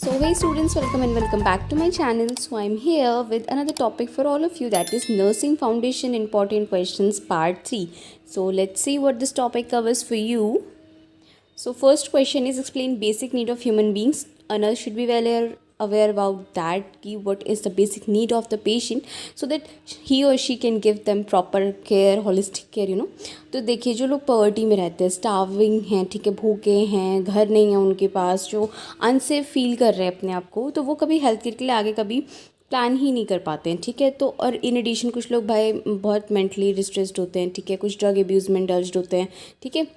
So hey students, welcome back to my channel. So I'm here with another topic for all of you, that is nursing foundation important questions part 3. So let's see what this topic covers for you. So first question is, explain basic need of human beings. A nurse should be well aware about that, what is the basic need of the patient, so that he or she can give them proper care, holistic care. तो देखिए, जो लोग poverty में रहते हैं, starving हैं, ठीक है, भूखे हैं, घर नहीं है उनके पास, जो अनसेफ फील कर रहे हैं अपने आप को, तो वो कभी हेल्थ केयर के लिए आगे कभी प्लान ही नहीं कर पाते हैं, ठीक है। तो और इन एडिशन कुछ लोग भाई बहुत मेंटली डिस्ट्रेस्ड होते हैं, ठीक है, कुछ ड्रग अब्यूज़ में इंडल्ज्ड होते हैं, ठीक है।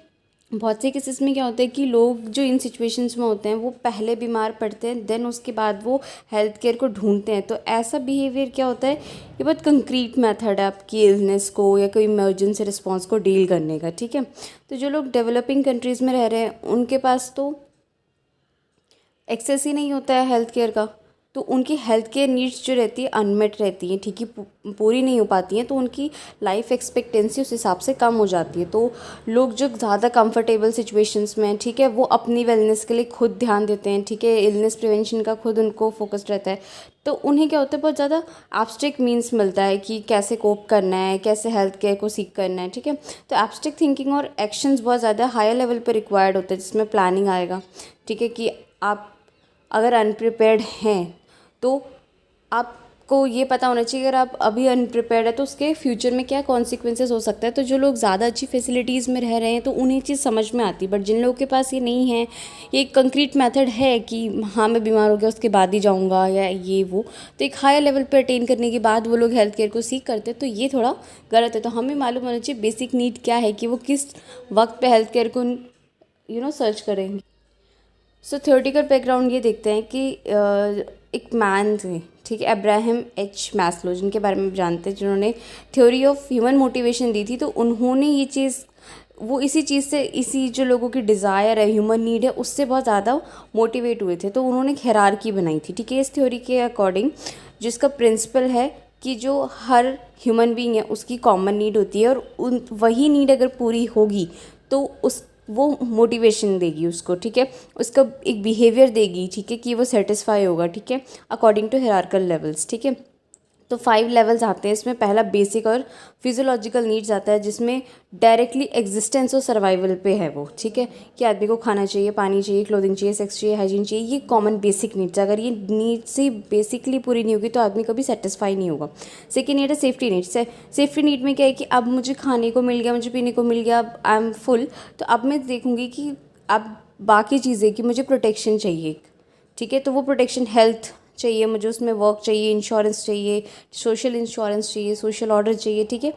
बहुत से केसेस में क्या होता है कि लोग जो इन सिचुएशंस में होते हैं वो पहले बीमार पड़ते हैं, देन उसके बाद वो हेल्थ केयर को ढूंढते हैं। तो ऐसा बिहेवियर क्या होता है, ये बहुत कंक्रीट मेथड है आपकी इलनेस को या कोई इमरजेंसी रिस्पॉन्स को डील करने का, ठीक है। तो जो लोग डेवलपिंग कंट्रीज़ में रह रहे हैं उनके पास तो एक्सेस ही नहीं होता है हेल्थ केयर का, तो उनकी हेल्थ केयर नीड्स जो रहती है अनमेट रहती हैं, ठीक है, पूरी नहीं हो पाती हैं, तो उनकी लाइफ एक्सपेक्टेंसी उस हिसाब से कम हो जाती है। तो लोग जो ज़्यादा कंफर्टेबल सिचुएशंस में हैं, ठीक है, वो अपनी वेलनेस के लिए खुद ध्यान देते हैं, ठीक है, इलनेस प्रिवेंशन का खुद उनको फोकस रहता है। तो उन्हें क्या होता है, बहुत ज़्यादा एब्स्ट्रैक्ट मीन्स मिलता है कि कैसे कोप करना है, कैसे हेल्थ केयर को सीख करना है, ठीक है। तो एब्स्ट्रैक्ट थिंकिंग और एक्शंस बहुत ज़्यादा हायर लेवल पर रिक्वायर्ड होता है, जिसमें प्लानिंग आएगा, ठीक है, कि आप अगर अनप्रिपेयर्ड हैं तो आपको ये पता होना चाहिए, अगर आप अभी अनप्रिपेयर्ड है तो उसके फ्यूचर में क्या कॉन्सिक्वेंसेस हो सकता है। तो जो लोग ज़्यादा अच्छी फैसिलिटीज़ में रह रहे हैं तो उन्हें चीज़ समझ में आती है, बट जिन लोगों के पास ये नहीं है, ये एक कंक्रीट मेथड है कि हाँ मैं बीमार हो गया उसके बाद ही जाऊँगा या ये वो, तो एक हायर लेवल पर अटेन करने के बाद वो लोग हेल्थ केयर को सीख करते हैं, तो ये थोड़ा गलत है। तो हमें मालूम होना चाहिए बेसिक नीड क्या है, कि वो किस वक्त पर हेल्थ केयर को सर्च करेंगे। सो थ्योरेटिकल बैकग्राउंड ये देखते हैं कि एक मैन थे, ठीक है, अब्राहम एच मैस्लो, जिनके बारे में जानते हैं, जिन्होंने थ्योरी ऑफ ह्यूमन मोटिवेशन दी थी। तो उन्होंने ये चीज़, वो इसी चीज़ से, इसी जो लोगों की डिज़ायर है, ह्यूमन नीड है, उससे बहुत ज़्यादा मोटिवेट हुए थे। तो उन्होंने एक हायरार्की बनाई थी, ठीक है, इस थ्योरी के अकॉर्डिंग, जिसका प्रिंसिपल है कि जो हर ह्यूमन बीइंग है उसकी कॉमन नीड होती है, और उन वही नीड अगर पूरी होगी तो उस वो मोटिवेशन देगी उसको, ठीक है, उसका एक बिहेवियर देगी, ठीक है, कि वो सेटिस्फाई होगा, ठीक है, अकॉर्डिंग टू हायरार्किकल लेवल्स, ठीक है। तो 5 लेवल्स आते हैं इसमें। पहला बेसिक और फिजियोलॉजिकल नीड्स आता है, जिसमें डायरेक्टली एग्जिस्टेंस और सर्वाइवल पे है वो, ठीक है, कि आदमी को खाना चाहिए, पानी चाहिए, क्लोथिंग चाहिए, सेक्स चाहिए, हाइजीन चाहिए, ये कॉमन बेसिक नीड्स। अगर ये नीड्स ही बेसिकली पूरी नहीं होगी तो आदमी कभी सेटिस्फाई नहीं होगा। सेकेंड नीड है सेफ्टी नीड्स। सेफ्टी नीड में क्या है कि अब मुझे खाने को मिल गया, मुझे पीने को मिल गया, अब आई एम फुल, तो अब मैं देखूँगी कि अब बाकी चीज़ें कि मुझे प्रोटेक्शन चाहिए, ठीक है, तो वो प्रोटेक्शन हेल्थ चाहिए मुझे, उसमें वर्क चाहिए, इंश्योरेंस चाहिए, सोशल इंश्योरेंस चाहिए, सोशल ऑर्डर चाहिए, ठीक है।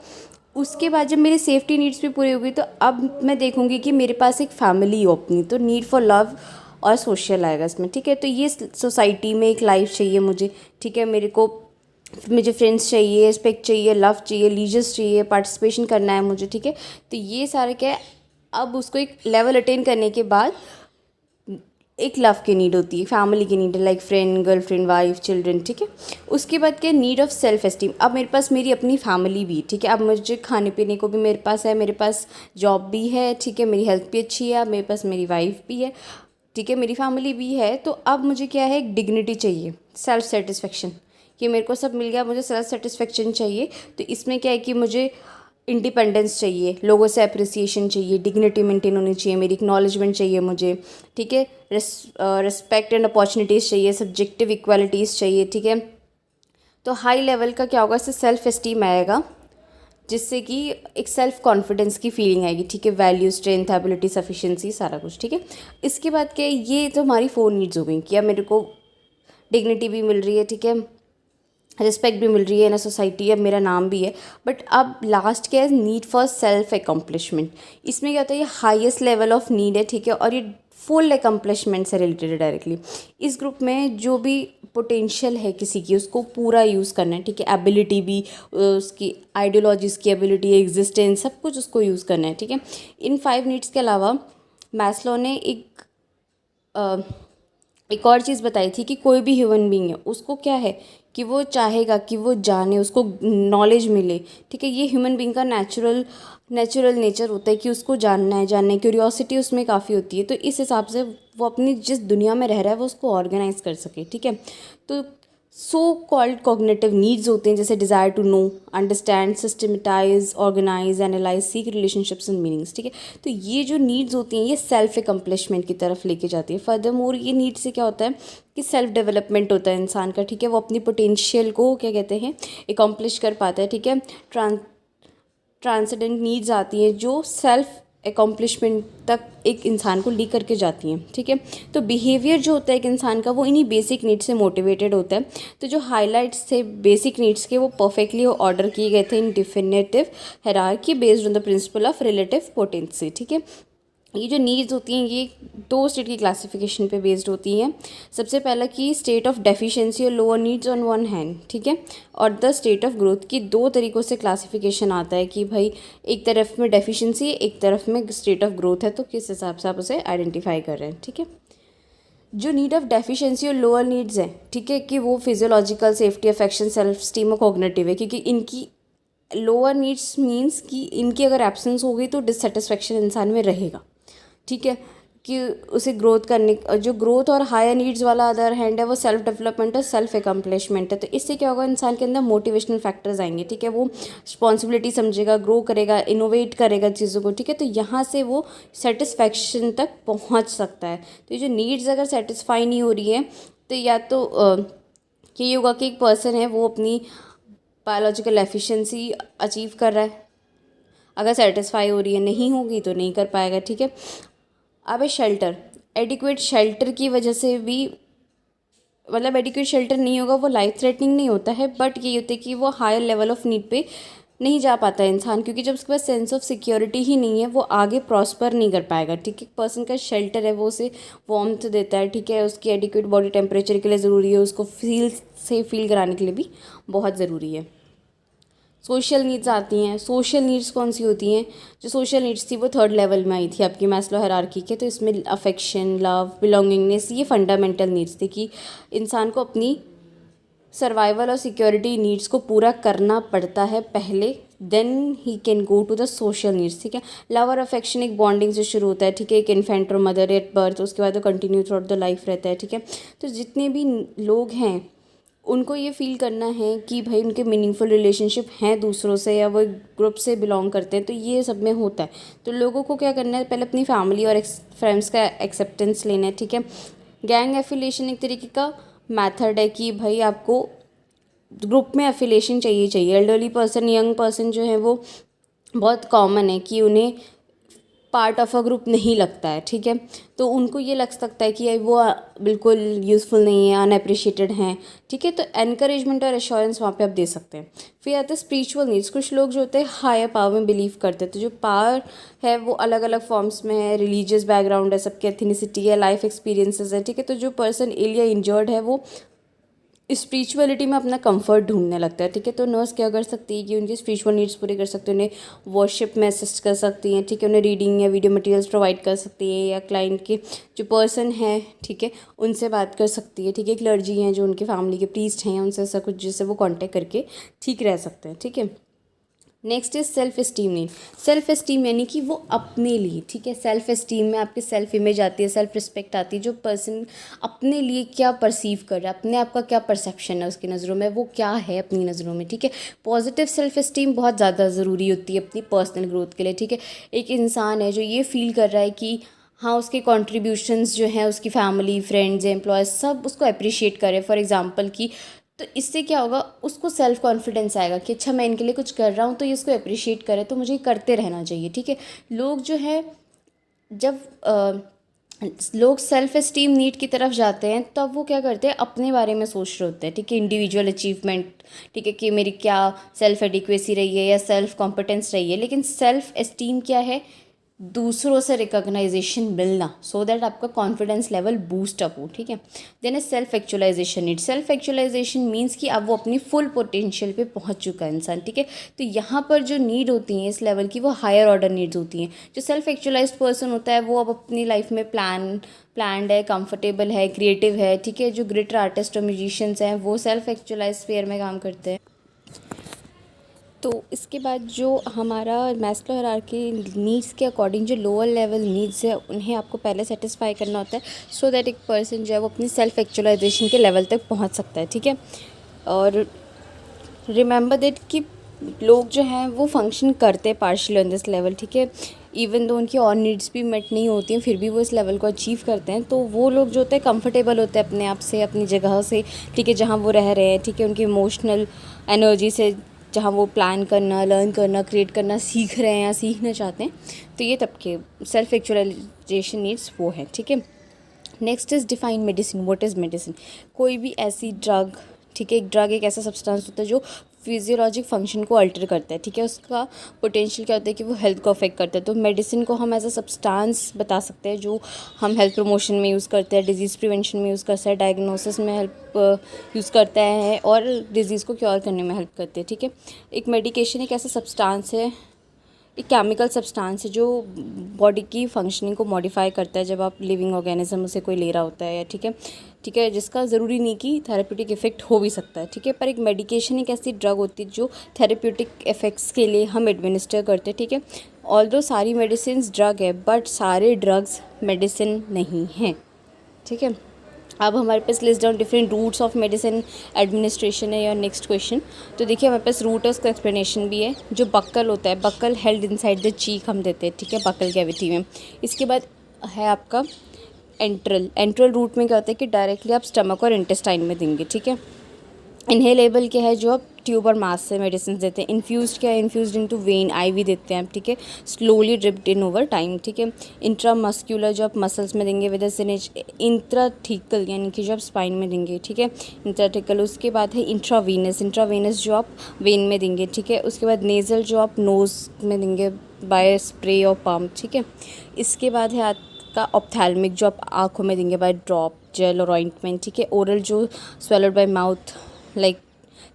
उसके बाद जब मेरी सेफ्टी नीड्स भी पूरी होगी तो अब मैं देखूंगी कि मेरे पास एक फैमिली हो अपनी, तो नीड फॉर लव और सोशल आएगा इसमें, ठीक है। तो ये सोसाइटी में एक लाइफ चाहिए मुझे, ठीक है, मुझे फ्रेंड्स चाहिए, रिस्पेक्ट चाहिए, लव चाहिए, लीजर्स चाहिए, पार्टिसिपेशन करना है मुझे, ठीक है। तो ये सारे क्या है, अब उसको एक लेवल अटेन करने के बाद एक लव की नीड होती है, फैमिली की नीड है, like friend, girlfriend, wife, children, ठीक है। उसके बाद क्या, नीड ऑफ सेल्फ एस्टीम। अब मेरे पास मेरी अपनी फैमिली भी, ठीक है, अब मुझे खाने पीने को भी मेरे पास है, मेरे पास जॉब भी है, ठीक है, मेरी हेल्थ भी अच्छी है, अब मेरे पास मेरी वाइफ भी है, ठीक है, मेरी फैमिली भी है। तो अब मुझे क्या है, एक डिग्निटी चाहिए, सेल्फ सेटिस्फेक्शन, कि मेरे को सब मिल गया, मुझे सेल्फ सेटिस्फेक्शन चाहिए। तो इसमें क्या है कि मुझे इंडिपेंडेंस चाहिए, लोगों से अप्रिसिएशन चाहिए, डिग्निटी मेंटेन होनी चाहिए, मेरी एक्नॉलेजमेंट चाहिए मुझे, ठीक है, रिस्पेक्ट एंड अपॉर्चुनिटीज़ चाहिए, सब्जेक्टिव इक्वालिटीज़ चाहिए, ठीक है। तो हाई लेवल का क्या होगा, इससे सेल्फ एस्टीम आएगा, जिससे कि एक सेल्फ कॉन्फिडेंस की फीलिंग आएगी, ठीक है, वैल्यू, स्ट्रेंथ, एबिलिटी, सफिशिएंसी, सारा कुछ, ठीक है। इसके बाद क्या है, ये तो हमारी 4 नीड्स हो गई कि अब मेरे को डिग्निटी भी मिल रही है, ठीक है, रिस्पेक्ट भी मिल रही है ना, सोसाइटी, अब मेरा नाम भी है। बट अब लास्ट क्या है, नीड फॉर सेल्फ एकम्प्लिशमेंट। इसमें क्या होता है, ये हाईएस्ट लेवल ऑफ नीड है, ठीक है, और ये फुल एकम्प्लिशमेंट से रिलेटेड है डायरेक्टली। इस ग्रुप में जो भी पोटेंशियल है किसी की उसको पूरा यूज़ करना है, ठीक है, एबिलिटी भी, उसकी आइडियोलॉजीज़ की एबिलिटी, एग्जिस्टेंस, सब कुछ उसको यूज़ करना है, ठीक है। इन 5 नीड्स के अलावा मैस्लो ने एक एक और चीज़ बताई थी कि कोई भी ह्यूमन बीइंग है उसको क्या है कि वो चाहेगा कि वो जाने, उसको नॉलेज मिले, ठीक है। ये ह्यूमन बीइंग का नेचुरल नेचर होता है कि उसको जानना है, जानने क्यूरियोसिटी उसमें काफ़ी होती है। तो इस हिसाब से वो अपनी जिस दुनिया में रह रहा है वो उसको ऑर्गेनाइज कर सके, ठीक है। तो सो कॉल्ड कॉग्निटिव नीड्स होते हैं जैसे desire to know, understand, systematize, organize, analyze, seek relationships and meanings, ठीक है। तो ये जो नीड्स होती हैं ये सेल्फ एकम्प्लिशमेंट की तरफ लेके जाती है। फर्दर मोर ये नीड्स से क्या होता है कि सेल्फ डेवलपमेंट होता है इंसान का, ठीक है। वो अपनी पोटेंशियल को क्या कहते हैं एकम्प्लिश कर पाता है, ठीक है। ट्रांसेंडेंट नीड्स आती हैं जो सेल्फ एकम्प्लिशमेंट तक एक इंसान को लीड करके जाती हैं, ठीक है। तो बिहेवियर जो होता है एक इंसान का वो इन्हीं बेसिक नीड्स से मोटिवेटेड होता है। तो जो हाइलाइट्स थे बेसिक नीड्स के वो परफेक्टली ऑर्डर किए गए थे in definitive hierarchy based on the principle of relative potency, ठीक है। ये जो नीड्स होती हैं ये दो स्टेट की क्लासिफिकेशन पे बेस्ड होती हैं। सबसे पहला कि स्टेट ऑफ डेफिशिएंसी और lower needs on one hand, ठीक है। और द स्टेट ऑफ ग्रोथ की दो तरीक़ों से क्लासिफिकेशन आता है कि भाई एक तरफ में डेफिशिएंसी एक तरफ में स्टेट ऑफ ग्रोथ है, तो किस हिसाब से आप उसे आइडेंटिफाई कर रहे हैं, ठीक है। जो नीड ऑफ डेफिशिएंसी और लोअर नीड्स हैं, ठीक है, कि वो physiological, safety, affection, self esteem और कॉग्निटिव है, क्योंकि इनकी लोअर नीड्स मीन्स कि इनकी अगर एब्सेंस हो गई तो डिससेटिस्फेक्शन इंसान में रहेगा, ठीक है, कि उसे ग्रोथ करने जो ग्रोथ और हायर नीड्स वाला अदर हैंड है वो सेल्फ डेवलपमेंट और सेल्फ एकम्प्लिशमेंट है। तो इससे क्या होगा इंसान के अंदर मोटिवेशनल फैक्टर्स आएंगे, ठीक है। वो रिस्पॉन्सिबिलिटी समझेगा, ग्रो करेगा, इनोवेट करेगा चीज़ों को, ठीक है। तो यहाँ से वो सेटिस्फैक्शन तक पहुँच सकता है। तो ये जो नीड्स अगर सेटिस्फाई नहीं हो रही है तो या तो ये होगा कि एक पर्सन है वो अपनी बायोलॉजिकल एफिशिएंसी अचीव कर रहा है, अगर सेटिस्फाई हो रही है, नहीं होगी तो नहीं कर पाएगा, ठीक है। अब है शेल्टर, एडिक्वेट शेल्टर की वजह से भी मतलब एडिक्वेट शेल्टर नहीं होगा वो लाइफ थ्रेटनिंग नहीं होता है, बट ये होता है कि वो हायर लेवल ऑफ नीड पे नहीं जा पाता है इंसान, क्योंकि जब उसके पास सेंस ऑफ सिक्योरिटी ही नहीं है वो आगे प्रॉस्पर नहीं कर पाएगा, ठीक है। पर्सन का शेल्टर है वो उसे वार्मथ देता है, ठीक है, उसकी एडिक्वेट बॉडी टेम्परेचर के लिए ज़रूरी है, उसको फील कराने के लिए भी बहुत ज़रूरी है। सोशल नीड्स आती हैं। सोशल नीड्स कौन सी होती हैं? जो सोशल नीड्स थी वो थर्ड लेवल में आई थी आपकी मैस्लो हायरार्की के। तो इसमें अफेक्शन, लव, बिलोंगिंगनेस ये फंडामेंटल नीड्स थी कि इंसान को अपनी सर्वाइवल और सिक्योरिटी नीड्स को पूरा करना पड़ता है पहले, देन ही can go to the social needs, ठीक है। लव और अफेक्शन एक बॉन्डिंग से शुरू होता है, ठीक है, एक इन्फेंट और मदर एट बर्थ, उसके बाद वो continue through out the life रहता है, ठीक है। तो जितने भी लोग हैं उनको ये फील करना है कि भाई उनके मीनिंगफुल रिलेशनशिप हैं दूसरों से या वो ग्रुप से बिलोंग करते हैं, तो ये सब में होता है। तो लोगों को क्या करना है, पहले अपनी फैमिली और फ्रेंड्स का एक्सेप्टेंस लेना है, ठीक है। गैंग एफिलिएशन एक तरीके का मेथड है कि भाई आपको ग्रुप में एफिलिएशन चाहिए। एल्डरली पर्सन, यंग पर्सन जो है वो बहुत कॉमन है कि उन्हें पार्ट ऑफ अ ग्रुप नहीं लगता है, ठीक है। तो उनको ये लग सकता है कि वो बिल्कुल यूज़फुल नहीं है, अनएप्रिशिएटेड हैं, ठीक है। तो एनकरेजमेंट और एश्योरेंस वहाँ पे आप दे सकते हैं। फिर आते हैं स्पिरिचुअल नीड्स। कुछ लोग जो होते हैं हायर पावर में बिलीव करते हैं, तो जो पावर है वो अलग अलग फॉर्म्स में है, रिलीजियस बैकग्राउंड है, सबकी एथिनिसिटी है, लाइफ एक्सपीरियंसेस है, ठीक है। तो जो पर्सन इल या इंजर्ड है वो स्पिरिचुअलिटी में अपना कंफर्ट ढूंढने लगता है, ठीक है। तो नर्स क्या कर सकती है कि उनकी स्पिरिचुअल नीड्स पूरी कर सकते हैं, उन्हें वर्शिप में असिस्ट कर सकती हैं, ठीक है, उन्हें रीडिंग या वीडियो मटेरियल्स प्रोवाइड कर सकती हैं, या क्लाइंट के जो पर्सन है, ठीक है, उनसे बात कर सकती है, ठीक है। क्लर्जी हैं जो उनके फैमिली के प्रीस्ट हैं, उनसे ऐसा कुछ जिससे वो कॉन्टेक्ट करके ठीक रह सकते हैं, ठीक है। Next is self esteem need. Self esteem यानी कि वो अपने लिए, ठीक है। सेल्फ एस्टीम में आपकी सेल्फ इमेज आती है, सेल्फ रिस्पेक्ट आती है, जो पर्सन अपने लिए क्या परसीव कर रहा है, अपने आप का क्या परसेप्शन है उसकी नज़रों में, वो क्या है अपनी नज़रों में, ठीक है। पॉजिटिव सेल्फ एस्टीम बहुत ज़्यादा ज़रूरी होती है अपनी पर्सनल ग्रोथ के लिए, ठीक है। एक इंसान है जो ये फील कर रहा है कि हाँ उसके कॉन्ट्रीब्यूशंस जो हैं उसकी फैमिली, फ्रेंड्स, एम्प्लॉयज़ सब उसको अप्रिशिएट करें, फॉर एग्जांपल कि, तो इससे क्या होगा उसको सेल्फ कॉन्फिडेंस आएगा कि अच्छा मैं इनके लिए कुछ कर रहा हूँ तो ये इसको अप्रिशिएट करे, तो मुझे करते रहना चाहिए, ठीक है। लोग जो है जब लोग सेल्फ एस्टीम नीड की तरफ जाते हैं तब वो क्या करते हैं अपने बारे में सोच रहे होते हैं, ठीक है, इंडिविजुअल अचीवमेंट, ठीक है, कि मेरी क्या सेल्फ एडिक्वेसी रही है या सेल्फ कॉम्पिटेंस रही है। लेकिन सेल्फ एस्टीम क्या है, दूसरों से रिकॉग्नाइजेशन मिलना, सो दैट आपका कॉन्फिडेंस लेवल बूस्ट अप हो, ठीक है। देन है self actualization need. Self actualization means कि अब वो अपनी फुल पोटेंशियल पे पहुंच चुका है इंसान, ठीक है। तो यहाँ पर जो नीड होती हैं इस लेवल की वो हायर ऑर्डर नीड्स होती हैं। जो सेल्फ एक्चुअलाइज्ड पर्सन होता है वो अब अपनी लाइफ में प्लान्ड है, कंफर्टेबल है, क्रिएटिव है, ठीक है। जो ग्रेटर आर्टिस्ट और म्यूजिशियंस हैं वो सेल्फ एक्चुअलाइज स्फीयर में काम करते हैं। तो इसके बाद जो हमारा मैस्लो हायरार्की नीड्स के अकॉर्डिंग जो लोअर लेवल नीड्स है उन्हें आपको पहले सेटिस्फाई करना होता है, सो दैट एक पर्सन जो है वो अपनी सेल्फ एक्चुअलाइजेशन के लेवल तक पहुंच सकता है, ठीक है। और रिमेंबर दैट कि लोग जो हैं वो फंक्शन करते हैं पार्शियली ऑन दिस लेवल, ठीक है। इवन दो उनकी और नीड्स भी मेट नहीं होती हैं फिर भी वो इस लेवल को अचीव करते हैं। तो वो लोग जो होते हैं कंफर्टेबल होते हैं अपने आप से, अपनी जगह से, ठीक है, जहाँ वो रह रहे हैं, ठीक है। उनकी इमोशनल एनर्जी से जहाँ वो प्लान करना, लर्न करना, क्रिएट करना सीख रहे हैं या सीखना चाहते हैं। तो ये तब के सेल्फ एक्चुअलाइजेशन नीड्स वो है, ठीक है। Next is define medicine. What is medicine? कोई भी ऐसी ड्रग, ठीक है, एक ड्रग एक ऐसा सब्सटेंस होता है जो फिजियोलॉजिक फंक्शन को अल्टर करता है, ठीक है। उसका पोटेंशियल क्या होता है कि वो हेल्थ को अफेक्ट करता है। तो मेडिसिन को हम एज अ सब्सटेंस बता सकते हैं जो हम हेल्थ प्रमोशन में यूज़ करते हैं, डिजीज़ प्रिवेंशन में यूज़ करते हैं, डायग्नोसिस में हेल्प यूज़ करता है और डिजीज़ को क्योर करने में हेल्प करते हैं, ठीक है। एक मेडिकेशन एक ऐसा सब्सटेंस है, एक केमिकल सब्सटेंस है जो बॉडी की फंक्शनिंग को मॉडिफाई करता है जब आप लिविंग ऑर्गेनिज्म से कोई ले रहा होता है, ठीक है, ठीक है। जिसका ज़रूरी नहीं कि थेरेप्यूटिक इफेक्ट हो भी सकता है, ठीक है। पर एक मेडिकेशन एक ऐसी ड्रग होती है जो थेरेप्यूटिक इफेक्ट्स के लिए हम एडमिनिस्टर करते हैं, ठीक है। ऑल्दो सारी मेडिसिन ड्रग है बट सारे ड्रग्स मेडिसिन नहीं हैं, ठीक है। अब हमारे पास list down different routes of medicine administration है। या नेक्स्ट क्वेश्चन, तो देखिए हमारे पास रूट है, उसका एक्सप्लेनेशन भी है। जो बक्कल होता है, buccal held inside the cheek हम देते हैं, ठीक है, बक्कल कैविटी में। इसके बाद है आपका एंट्रल रूट में क्या होता है कि डायरेक्टली आप स्टमक और इंटेस्टाइन में देंगे, ठीक है। इनहेलेबल क्या है जो आप ट्यूब और मास से मेडिसिन देते हैं। इन्फ्यूज़ क्या है, इन्फ्यूज़ड इनटू वेन, आईवी देते हैं आप, ठीक है, स्लोली ड्रिप्ड इन ओवर टाइम, ठीक है। इंट्रामस्क्यूलर जो आप मसल्स में देंगे विद सिनेज। इंट्राथिकल यानी कि जो आप स्पाइन में देंगे, ठीक है, इंट्राथिकल। उसके बाद है इंट्रावीनस, इंट्रावीनस जो आप वेन में देंगे, ठीक है। उसके बाद नेज़ल जो आप नोज़ में देंगे बाय स्प्रे और पम्प, ठीक है। इसके बाद है आपका ऑप्थेल्मिक जो आप आँखों में देंगे बाय ड्रॉप, जेल और ऑइंटमेंट, ठीक है। ओरल जो swallowed by mouth like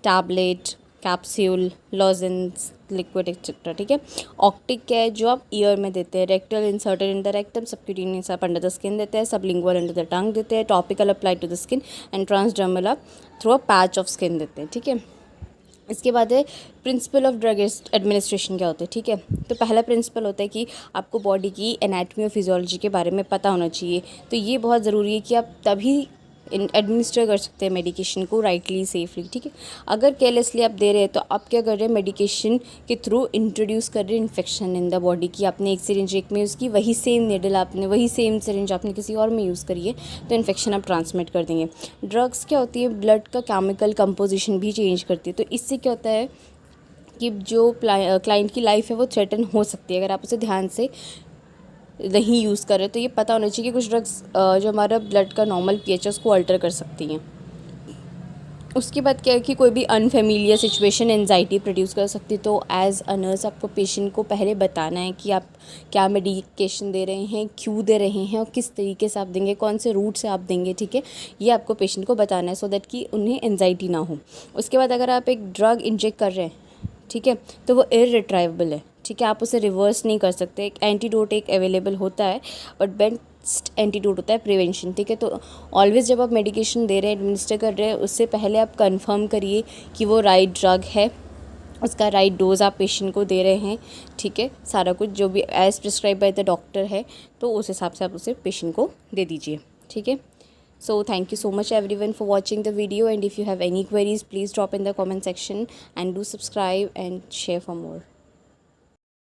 tablet, capsule, lozenges, liquid etcetera, ठीक है। ऑक्टिक क्या है जो आप ईयर में देते हैं। Rectal inserted in the rectum, subcutaneous आप अंडर द स्किन देते हैं, सबलिंगुअल अंडर द टंग देते हैं, topical apply to the skin and transdermal आप through a patch of skin देते हैं, ठीक है। इसके बाद है प्रिंसिपल ऑफ ड्रग एडमिनिस्ट्रेशन क्या होता है, ठीक है। तो पहला प्रिंसिपल होता है कि आपको बॉडी की एनाटमी और फिजियोलॉजी के बारे में पता होना चाहिए। तो ये बहुत ज़रूरी है कि आप तभी एडमिनिस्टर कर सकते हैं मेडिकेशन को राइटली, सेफली, ठीक है। अगर केयरलेसली आप दे रहे हैं तो आप क्या कर रहे हैं, मेडिकेशन के थ्रू इंट्रोड्यूस कर रहे हैं इन्फेक्शन इन द बॉडी की। आपने एक सिरिंज एक में यूज़ की, वही सेम नीडल आपने, वही सेम सिरिंज आपने किसी और में यूज़ करी है, तो इन्फेक्शन आप ट्रांसमिट कर देंगे। ड्रग्स क्या होती है, ब्लड का केमिकल कंपोजिशन भी चेंज करती है। तो इससे क्या होता है कि जो क्लाइंट की लाइफ है वो थ्रेटन हो सकती है अगर आप उसे ध्यान से नहीं यूज़ कर रहे। तो ये पता होना चाहिए कि कुछ ड्रग्स जो हमारा ब्लड का नॉर्मल पीएच है उसको अल्टर कर सकती हैं। उसके बाद क्या है कि कोई भी अनफेमिलियर सिचुएशन एंजाइटी प्रोड्यूस कर सकती है। तो एज अ नर्स आपको पेशेंट को पहले बताना है कि आप क्या मेडिकेशन दे रहे हैं, क्यों दे रहे हैं और किस तरीके से आप देंगे, कौन से रूट से आप देंगे, ठीक है। ये आपको पेशेंट को बताना है सो दैट कि उन्हें एंजाइटी ना हो। उसके बाद अगर आप एक ड्रग इंजेक्ट कर रहे हैं, ठीक है, तो वो इररिट्राइवेबल है, ठीक है, आप उसे रिवर्स नहीं कर सकते। एक एंटीडोट एक अवेलेबल होता है बट बेस्ट एंटीडोट होता है प्रिवेंशन, ठीक है। तो ऑलवेज़ जब आप मेडिकेशन दे रहे हैं, एडमिनिस्टर कर रहे हैं, उससे पहले आप कंफर्म करिए कि वो राइट ड्रग है, उसका राइट डोज आप पेशेंट को दे रहे हैं, ठीक है। सारा कुछ जो भी as prescribe by the doctor है तो उस हिसाब से आप उसे पेशेंट को दे दीजिए, ठीक है। So thank you so much everyone for watching the video, and if you have any queries please drop in the comment section and do subscribe and share for more.